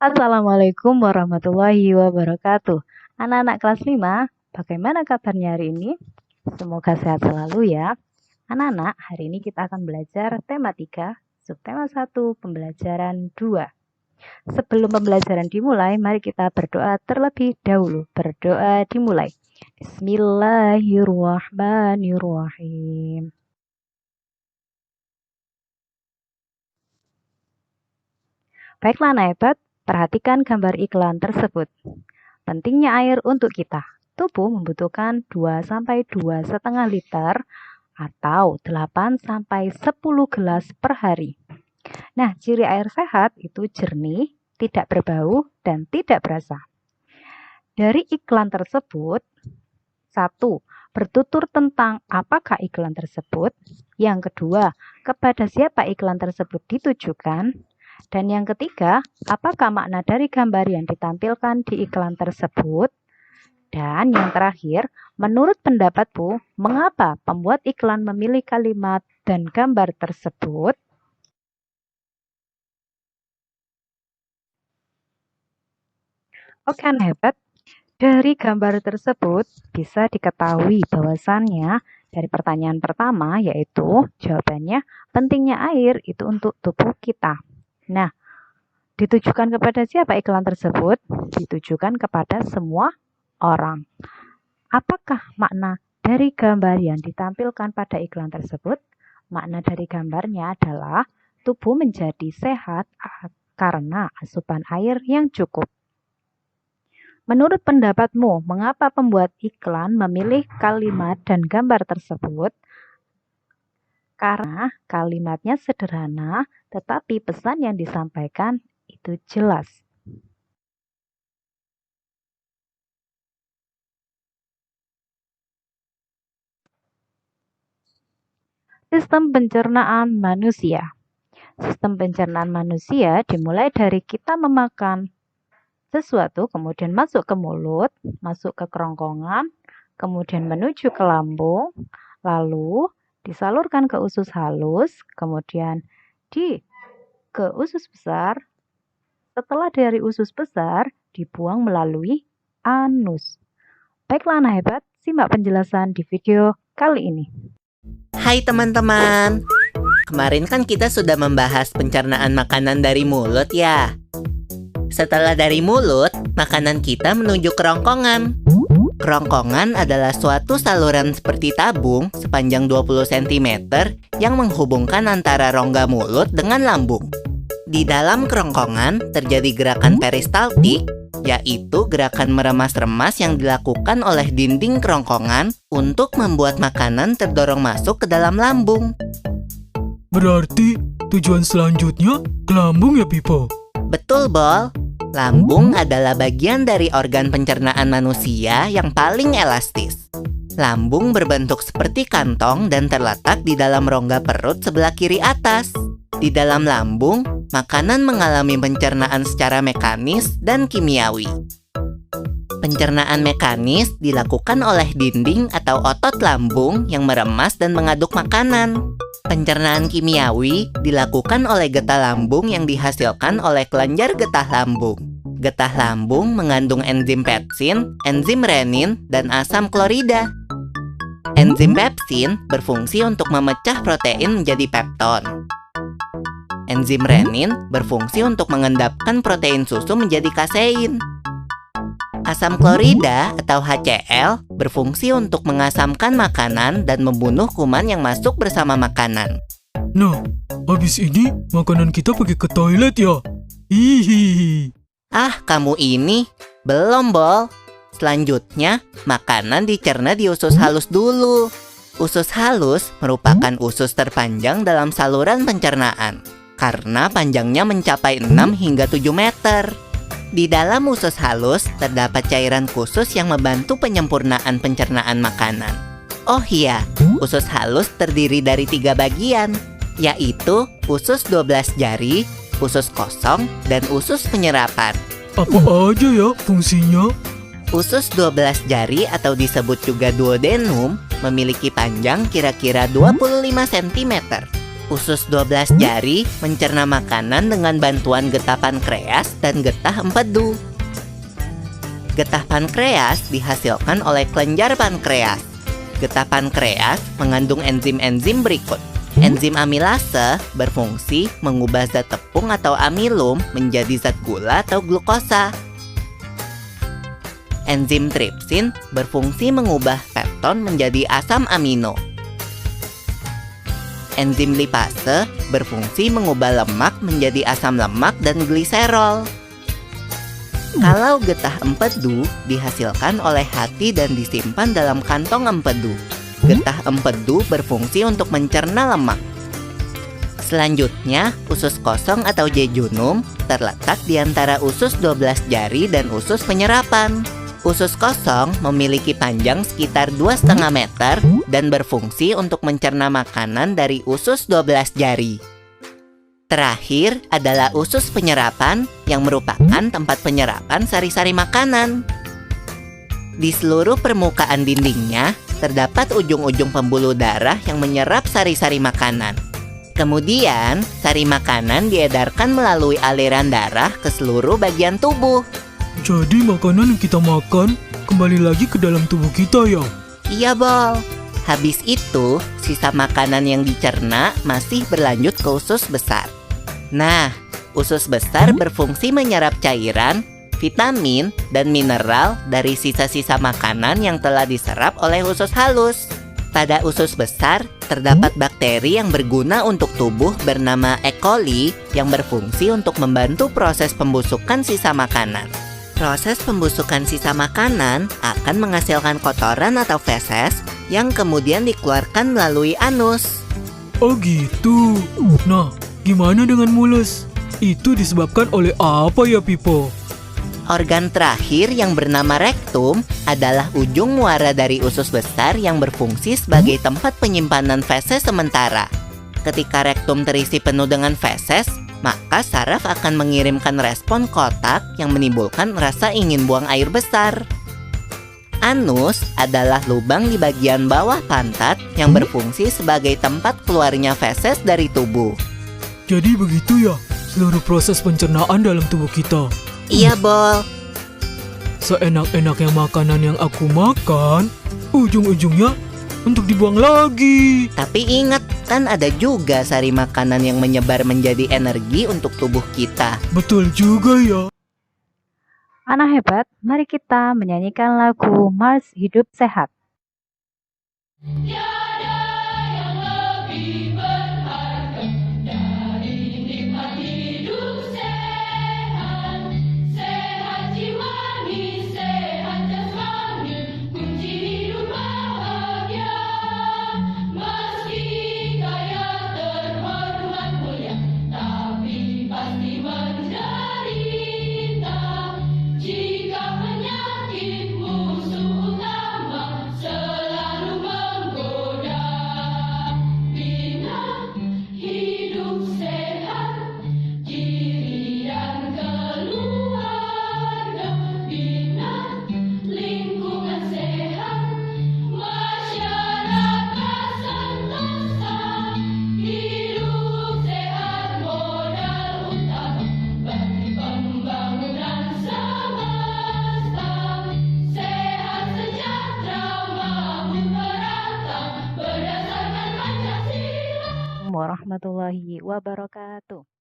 Assalamualaikum warahmatullahi wabarakatuh. Anak-anak kelas 5, bagaimana kabarnya hari ini? Semoga sehat selalu ya. Anak-anak, hari ini kita akan belajar tema 3, subtema 1, pembelajaran 2. Sebelum pembelajaran dimulai, mari kita berdoa terlebih dahulu. Berdoa dimulai. Bismillahirrahmanirrahim. Baiklah anak hebat, perhatikan gambar iklan tersebut. Pentingnya air untuk kita. Tubuh membutuhkan 2-2,5 liter atau 8-10 gelas per hari. Nah, ciri air sehat itu jernih, tidak berbau, dan tidak berasa. Dari iklan tersebut, 1. Bertutur tentang apakah iklan tersebut. Yang kedua, kepada siapa iklan tersebut ditujukan. Dan yang ketiga, apakah makna dari gambar yang ditampilkan di iklan tersebut? Dan yang terakhir, menurut pendapatmu, mengapa pembuat iklan memilih kalimat dan gambar tersebut? Oke, anak hebat. Dari gambar tersebut bisa diketahui bahwasannya dari pertanyaan pertama yaitu jawabannya pentingnya air itu untuk tubuh kita. Nah, ditujukan kepada siapa iklan tersebut? Ditujukan kepada semua orang. Apakah makna dari gambar yang ditampilkan pada iklan tersebut? Makna dari gambarnya adalah tubuh menjadi sehat karena asupan air yang cukup. Menurut pendapatmu, mengapa pembuat iklan memilih kalimat dan gambar tersebut? Karena kalimatnya sederhana, tetapi pesan yang disampaikan itu jelas. Sistem pencernaan manusia. Sistem pencernaan manusia dimulai dari kita memakan sesuatu, kemudian masuk ke mulut, masuk ke kerongkongan, kemudian menuju ke lambung, lalu disalurkan ke usus halus, kemudian ke usus besar. Setelah dari usus besar, dibuang melalui anus. Baiklah anak hebat, simak penjelasan di video kali ini. Hai teman-teman, kemarin kan kita sudah membahas pencernaan makanan dari mulut ya. Setelah dari mulut, makanan kita menuju kerongkongan. Kerongkongan adalah suatu saluran seperti tabung sepanjang 20 cm yang menghubungkan antara rongga mulut dengan lambung. Di dalam kerongkongan terjadi gerakan peristaltik, yaitu gerakan meremas-remas yang dilakukan oleh dinding kerongkongan untuk membuat makanan terdorong masuk ke dalam lambung. Berarti tujuan selanjutnya ke lambung ya, Pipo? Betul, Bol. Lambung adalah bagian dari organ pencernaan manusia yang paling elastis. Lambung berbentuk seperti kantong dan terletak di dalam rongga perut sebelah kiri atas. Di dalam lambung, makanan mengalami pencernaan secara mekanis dan kimiawi. Pencernaan mekanis dilakukan oleh dinding atau otot lambung yang meremas dan mengaduk makanan. Pencernaan kimiawi dilakukan oleh getah lambung yang dihasilkan oleh kelenjar getah lambung. Getah lambung mengandung enzim pepsin, enzim renin, dan asam klorida. Enzim pepsin berfungsi untuk memecah protein menjadi pepton. Enzim renin berfungsi untuk mengendapkan protein susu menjadi kasein. Asam klorida atau HCl berfungsi untuk mengasamkan makanan dan membunuh kuman yang masuk bersama makanan. Nah, habis ini makanan kita pergi ke toilet ya? Hihihi. Ah, kamu ini belum, Bol. Selanjutnya, makanan dicerna di usus halus dulu. Usus halus merupakan usus terpanjang dalam saluran pencernaan karena panjangnya mencapai 6 hingga 7 meter. Di dalam usus halus terdapat cairan khusus yang membantu penyempurnaan pencernaan makanan. Oh iya, usus halus terdiri dari 3 bagian, yaitu usus 12 jari, usus kosong, dan usus penyerapan. Apa aja ya fungsinya? Usus 12 jari atau disebut juga duodenum memiliki panjang kira-kira 25 cm. Usus 12 jari mencerna makanan dengan bantuan getah pankreas dan getah empedu. Getah pankreas dihasilkan oleh kelenjar pankreas. Getah pankreas mengandung enzim-enzim berikut. Enzim amilase berfungsi mengubah zat tepung atau amilum menjadi zat gula atau glukosa. Enzim tripsin berfungsi mengubah pepton menjadi asam amino. Enzim lipase berfungsi mengubah lemak menjadi asam lemak dan gliserol. Kalau getah empedu dihasilkan oleh hati dan disimpan dalam kantong empedu. Getah empedu berfungsi untuk mencerna lemak. Selanjutnya, usus kosong atau jejunum terletak di antara usus 12 jari dan usus penyerapan. Usus kosong memiliki panjang sekitar 2,5 meter dan berfungsi untuk mencerna makanan dari usus 12 jari. Terakhir adalah usus penyerapan yang merupakan tempat penyerapan sari-sari makanan. Di seluruh permukaan dindingnya terdapat ujung-ujung pembuluh darah yang menyerap sari-sari makanan. Kemudian, sari makanan diedarkan melalui aliran darah ke seluruh bagian tubuh. Jadi makanan yang kita makan kembali lagi ke dalam tubuh kita ya? Iya, Bol. Habis itu, sisa makanan yang dicerna masih berlanjut ke usus besar. Nah, usus besar berfungsi menyerap cairan, vitamin, dan mineral dari sisa-sisa makanan yang telah diserap oleh usus halus. Pada usus besar, terdapat bakteri yang berguna untuk tubuh bernama E. coli yang berfungsi untuk membantu proses pembusukan sisa makanan. Proses pembusukan sisa makanan akan menghasilkan kotoran atau feses yang kemudian dikeluarkan melalui anus. Oh gitu. Nah, gimana dengan mules? Itu disebabkan oleh apa ya, Pipo? Organ terakhir yang bernama rektum adalah ujung muara dari usus besar yang berfungsi sebagai tempat penyimpanan feses sementara. Ketika rektum terisi penuh dengan feses, maka saraf akan mengirimkan respon kotak yang menimbulkan rasa ingin buang air besar. Anus adalah lubang di bagian bawah pantat yang berfungsi sebagai tempat keluarnya feses dari tubuh. Jadi begitu ya, seluruh proses pencernaan dalam tubuh kita. Iya, Bol. Seenak-enaknya makanan yang aku makan, ujung-ujungnya untuk dibuang lagi. Tapi ingat, kan ada juga sari makanan yang menyebar menjadi energi untuk tubuh kita. Betul juga ya. Anak hebat, mari kita menyanyikan lagu Mars Hidup Sehat. Warahmatullahi wabarakatuh.